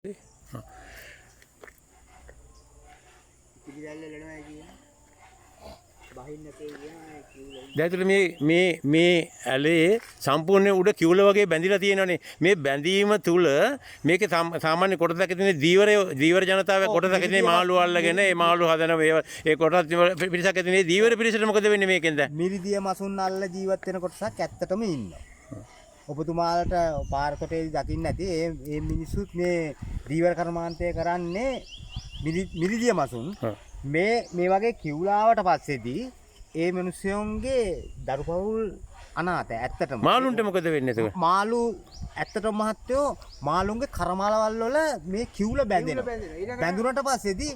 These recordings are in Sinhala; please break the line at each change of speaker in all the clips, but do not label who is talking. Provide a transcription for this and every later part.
දැන් මේ ඇලේ සම්පූර්ණ උඩ කිවුල වගේ බැඳිලා තියෙනවානේ. මේ බැඳීම තුල මේකේ සාමාන්‍ය කොටසක් තියෙන දීවර ජනතාවගේ කොටසක් තියෙන මාළු අල්ලගෙන ඒ මාළු හදන ඒ කොටස් පිරිසක් තියෙන දීවර පිරිසට මොකද වෙන්නේ මේකෙන්ද?
මිරිදිය මසුන් අල්ල ජීවත් වෙන කොටසක් ඇත්තටම ඉන්නවා. ඔබතුමාලට පාරකටේදී දකින්න ඇති මේ මිනිස්සුත් මේ දීවර කර්මාන්තය කරන්නේ මිරිදිය මසුන් මේ වගේ කිව්ලාවට පස්සේදී ඒ මිනිස්සුන්ගේ දරු පවුල් අනාත ඇත්තටම
මාළුන්ට මොකද වෙන්නේ එතකොට?
මාළු ඇත්තටම මහත්තයෝ මාළුන්ගේ කරමාලවල් වල මේ කිව්ල බැඳෙනවා. බැඳුනට පස්සේදී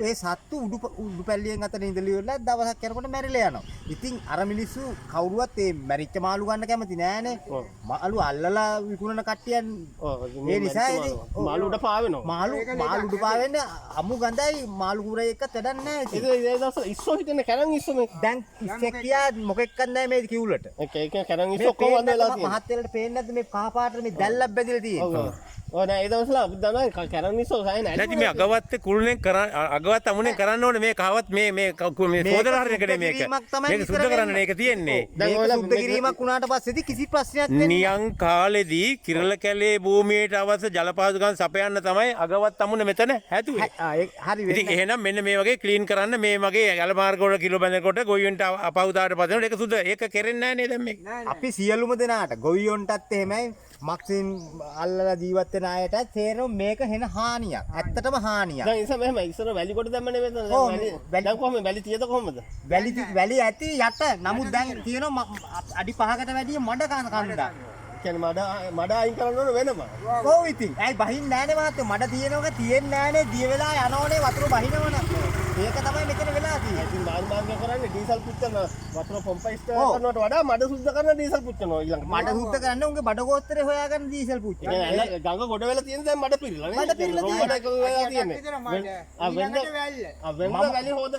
ඒ සත්තු උඩු පැල්ලියෙන් අතර ඉඳලා ඉවරලා දවසක් යනකොට මැරිලා යනවා. ඉතින් අර මිනිස්සු කවුරුවත් මේ මැරිච්ච මාළු ගන්න කැමති නෑනේ. මාළු අල්ලලා විකුණන කට්ටියන් ඒ නිසා
මාළු උඩ පාවෙනවා.
මාළු උඩ පාවෙන්නේ අමු ගඳයි මාළු කුරේ එක්ක වැඩක් නෑ.
ඒ දවස් ඉස්සෝ හිටින්නේ කැරන් ඉස්සෝ මේ.
දැන් ඉස්සෙක් කියා මොකෙක්වත් නෑ මේ කිව්ලට.
ඒක කැරන් ඉස්සෝ කොහොමද වෙලා තියෙන්නේ?
මහත් වෙලට පේන්නේ නැද්ද මේ කහ පාට මේ දැල්ලක් බැඳිලා තියෙන්නේ.
ඔව් නෑ ඒ දවස්වල අපි දන්නවා කැරන් ඉස්සෝ සාය නෑ.
නැති මේ අගවත් කුළුණෙන් අගවත් අමුණෙන් කරන්න ඕනේ මේ කහවත් මේ සෝදර හරියකට මේක සුද්ධ කරන්න මේක තියෙන්නේ.
දැන් ඔයාලා සුද්ධ කිරීමක් වුණාට පස්සේදී කිසි ප්‍රශ්නයක් වෙන්නේ
නියං කාලෙදී කිරල කැලේ භූමියට අවශ්‍ය ජල පහසුකම් සපයන්න තමයි අගවත් අමුණ මෙතන හැදුවේ.
හරි
ඉතින් එහෙනම් මෙන්න මේ වගේ ක්ලීන් කරන්න මේ වගේ ජල මාර්ග වල කිලෝ බැඳනකොට ගොවියන්ට අපහසුතාවට පදනකොට ඒක සුද්ධ ඒක කෙරෙන්නේ නැහැ නේද දැන් මේක.
අපි සියලුම දෙනාට ගොවියොන්ටත් එහෙමයි මක්සින් අල්ලලා ජීවත් වෙන අයටත් තේරෙනවා මේක හෙන හානියක්. ඇත්තටම හානියක්.
දැන් ඉතින් මෙහෙම ඉස්සර වැලි කොට දැම්මනේ මෙතන. දැන් කොහොමද වැලි තියද කොහොමද?
වැලි ඇති යට. නමුත් දැන් තියෙනවා අඩි 5කට වැඩිය මඩ කන්දක්.
කියන්නේ මඩ අයින් කරන්න ඕන වෙනම.
ඔව් ඉතින්. ඇයි බහින්නේ නැහනේ මහත්තයෝ. මඩ තියෙනවක තියෙන්නේ නැහනේ. දිය වෙලා යනෝනේ වතුර බහිනවනේ. ඒක තමයි මෙතන වෙලා තියෙන්නේ.
ඉතින් මාර්ගය කරන්නේ ඩීසල් පුච්චන වතුර පොම්ප ඉස්තර කරනවට වඩා මඩ සුද්ධ කරන ඩීසල් පුච්චනවා ඊළඟට.
මඩ සුද්ධ කරන්න උන්ගේ බඩ ගෝත්‍රේ හොයාගන්න ඩීසල් පුච්චනවා.
ගඟ ගොඩ වෙලා තියෙන දැන් මඩ පිරিলা නේ.
මඩ පිරিলা
තියෙන්නේ. වෙන්න වැලි හොද